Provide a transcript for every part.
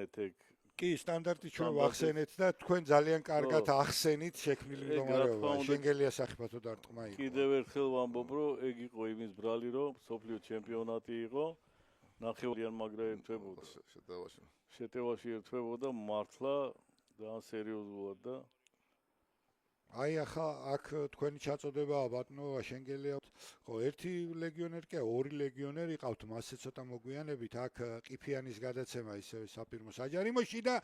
მივიღეთ ეგ კი, სტანდარტი ჩვენ ვახსენეთ და თქვენ ძალიან კარგად ახსენით შექმნილი მდგომარეობა. შენგელია საფეხბურთო დარტყმა იყო. კიდევ ერთხელ ვამბობ, რომ ეგ იყო იმის ბრალი, რომ სოფლიო ჩემპიონატი იყო. ნახევრიან მაგრა ერთვებოდა. შეტევაში ერთვებოდა მართლა ძალიან სერიოზულად და აი ახლა აქ თქვენი ჩაწოდებაა ბატონო შენგელია ხო ერთი ლეგიონერი კი ორი ლეგიონერი ყავთ მასე ცოტა მოგვიანებით აქ ყიფიანის გადაცემა ისე საფირმო საჯარიმოში და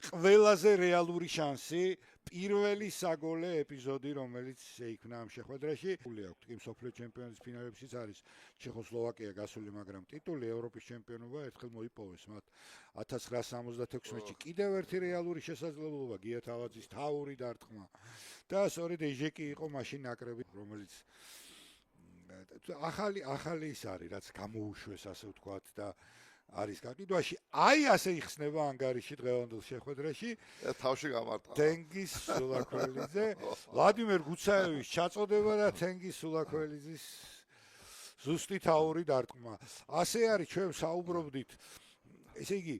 ყველაზე რეალური შანსი პირველი საგოლე ეპიზოდი რომელიც შეიქმნა ამ შეხვედრაში გული აქვს კი მსოფლიო ჩემპიონატის ფინალებშიც არის ჩეხოსლოვაკია გასული მაგრამ ტიტული ევროპის ჩემპიონობა ერთხელ მოიპოვეს მათ 1976 წელს კიდევ ერთი რეალური შესაძლებლობა გია თავაძის თავური დარტყმა და სწორედ ეჟეკი იყო მაშინ ნაკრები რომელიც ახალი ის არის რაც გამოუშვეს ასე ვთქვათ და არის გაყიდვაში აი ასე იხსნება ანგარიში დღევანდელ შეხვედრაში თავში გამარტყა თენგის სულაქველიძე ვლადიმერ გუცაევის ჩაწოდება და თენგის სულაქველიძის ზუსტი თავური დარტყმა ასე არის ჩვენ საუბრობდით ესე იგი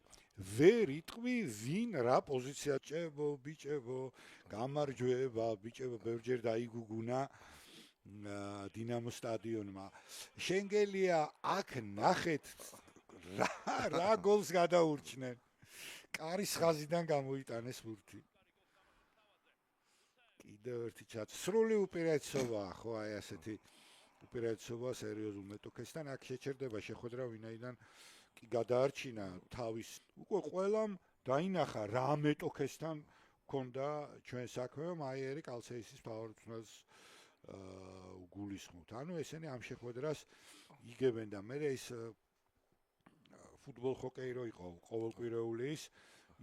ვერ იტყვი ვინ რა პოზიცია ჭებო ბიჭებო გამარჯვება ბიჭებო ბევრჯერ დაიგუგუნა დინამო სტადიონმა შენგელია აქ ნახეთ რა გოლს გადაურჩნენ კარის ხაზიდან გამოიტანეს ბურთი კიდევ ერთი სრული უპირატესობაა ხო აი ასეთი უპირატესობა სერიოზულ მეტოქესთან აქ შეჩერდება შეხვედრა ვინაიდან კი გადაარჩინა თავის უკვე ყველამ დაინახა რა მეტოქესთან ქონდა ჩვენ საქმე მაიერი კალცეისის ფავორიტს გულისხმობთ ანუ ესენი ამ შეხვედრას იგებენ და მე ის ფუტბოლ ჰოკეი რო იყო ყოველკვირეული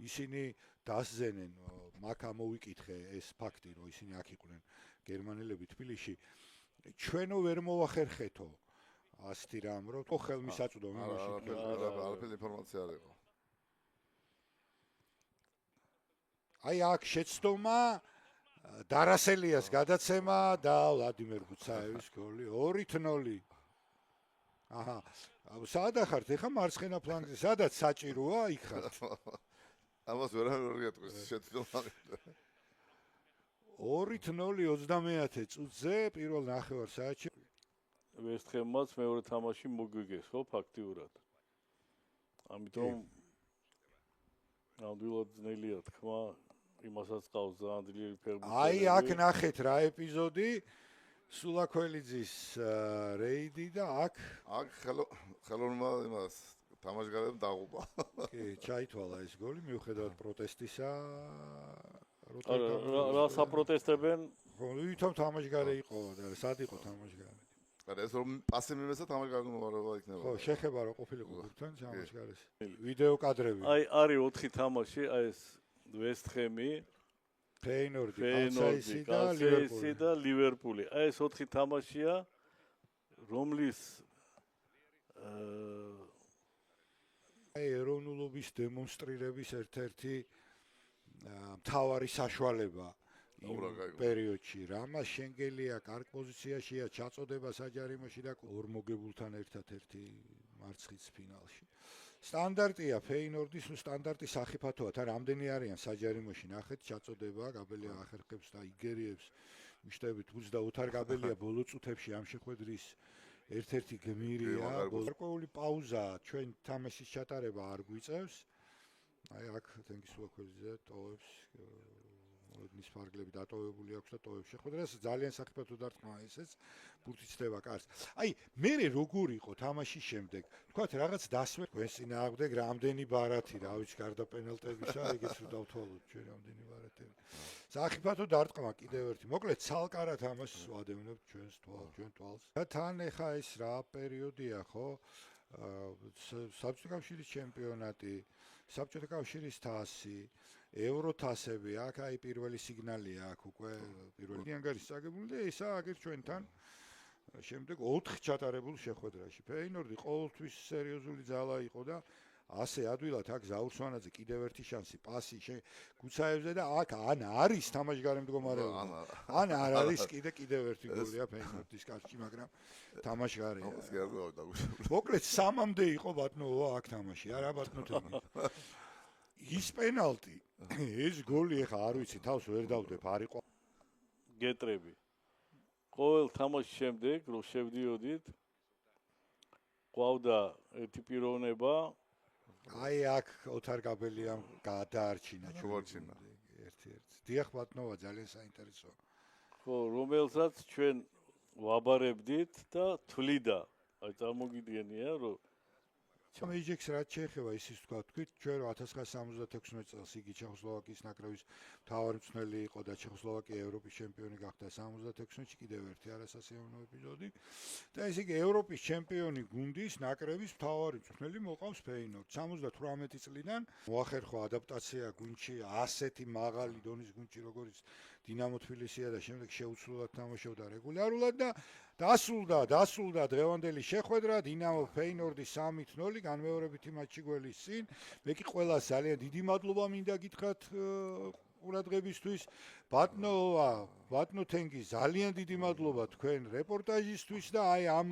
ისინი დასზენენ მაგ ამოვიკითხე ეს ფაქტი რომ ისინი აქ იყვნენ გერმანელები თბილისში ჩვენო ვერ მოვახერხეთო ასეთი რამ რო თო ხელმისაწვდომი მაშინ არაფერი ინფორმაცია არ იყო აი აქ შეცდომა დარასელიას გადაცემა და ვლადიმერ გუცაევის გოლი 2-0 აჰა სადა ხართ ეხა მარცხენა ფლანგზე სადაც საჭიროა იქ ხართ ამას ვერ გეტყვის შეცდომა 2-0 30-ე წუთზე პირველ ნახევარ საათში ვესტჰემმაც მეორე თამაში მოგვიგეს ხო ფაქტიურად ამიტომ ნამდვილად ძნელია თქმა იმასაც ყავს ძალიან ძლიერი ფეხბურთელი აი აქ ნახეთ რა ეპიზოდი სულაქველიძის რეიდი და აქ ხელოვნურმა იმას თამაშგარემ დაღუპა კი ჩაითვალა ეს გოლი მიუხედავად პროტესტისა რა საპროტესტებენ ხო ვითომ თამაშგარე იყო და სად იყო თამაშგარე არა ეს რომ პასი მიმესა თამაშგარემ მოარება იქნება ხო შეხება რომ ყოფილიყო გურთან თამაშგარეს ვიდეო კადრები აი არის 4 თამაში აი ეს ვესტჰემი ფეინორდი და ლივერპული აი ეს 4 თამაშია რომლის აი ეროვნულობის დემონსტრირების ერთ-ერთი მთავარი საშუალება იმ პერიოდში რამას შენგელია კარგ პოზიციაშია ჩაწოდება საჯარიმოში და ორმოგებულთან ერთად-ერთი მარცხის ფინალში სტანდარტია ფეინორდის სტანდარტი სახიფათოა თან რამდენი არიან საჯარიმოში ნახეთ ჩაწოდება გაბელია ახერხებს და იგერიებს მიშტებით ბუც და უთარ გაბელია ბოლო წუთებში ამ შეხვედრის ერთ-ერთი გმირია გარკვეული პაუზა ჩვენ თამაშის ჩატარება არ გვიწევს აი აქ თენგის სულაქველიძე ტოვებს მის ფარგლები დატოვებული აქვს და ტოვებს შეხვედრას ძალიან საფრთხე დარტყმა ესეც ბურთი ცდება კარს აი მე როგორ იყო თამაშის შემდეგ თქვათ რაღაც დასმე თქვენს წინააღმდეგ რამდენი ბარათი რა ვიცი გარდა პენალტებისა ეგეც რო დავთვალოთ ჩვენ რამდენი ბარათები საფრთხე დარტყმა კიდევ ერთი მოკლედ ცალკარა თამაშს ვადევნებთ ჩვენ თვალს და თან ეხა ეს რა პერიოდია ხო საბჭოთა კავშირის ჩემპიონატი საბჭოთა კავშირის თასი ევროთასები აქ აი პირველი სიგნალია აქ უკვე პირველი ანგარიშის წაგებული და ესა აგერ ჩვენთან შემდეგ 4 ჩატარებულ შეხვედრაში ფეინორდი ყოველთვის სერიოზული ძალა იყო და ასე ადვილად აქ ზაურსვანაძე კიდევ ერთი შანსი პასი გუცაევზე და აქ ან არის თამაშგარე მდგომარეობა ან არ არის კიდევ ერთი გოლია ფეინორდის კარში მაგრამ თამაშგარეა მოკლედ 3-მდე იყო ბატონო აქ თამაში არა ბატონო თემი ის პენალტი, ეს გოლი ეხა არ ვიცი, თავს ვერ დავდებ, არ იყო. გეტრები. ყოველ თამაშის შემდეგ, რომ შევდიოდით, ყავდა ერთი პიროვნება, აი აქ ოთარ გაბელიამ გადაარჩინა შევარჩინა. ერთ-ერთ. დიახ ბატონო, ძალიან საინტერესოა. ხო, რომელსაც ჩვენ ვაბარებდით და თვლიდა. აი წარმოგიდგენია, რომ ჩამეიჯექს რაც შეეხება ისიც თქვა, თქვით ჩვენ 1976 წელს იგი ჩეხოსლოვაკიის ნაკრების მთავარი მწვრთნელი იყო და ჩეხოსლოვაკია ევროპის ჩემპიონი გახდა 76-ში კიდევ ერთი არასასიამოვნო ეპიზოდი. და ესე იგი ევროპის ჩემპიონი გუნდის ნაკრების მთავარი მწვრთნელი მოყავს ფეინორდ. 78 წლიდან მოახერხა ადაპტაცია გუნდში ასეთი მაღალი დონის გუნდში როგორც დინამო თბილისია და შემდეგ შეუცვლელად თამაშობდა რეგულარულად და დასრულდა დღევანდელი შეხვედრა დინამო ფეინორდი 3-0 განმეორებითი მატჩი გველის წინ. მე კი ყველას ძალიან დიდი მადლობა მინდა გითხრათ ყურადღებისთვის. ბატონო თენგი ძალიან დიდი მადლობა თქვენ რეპორტაჟისთვის და აი ამ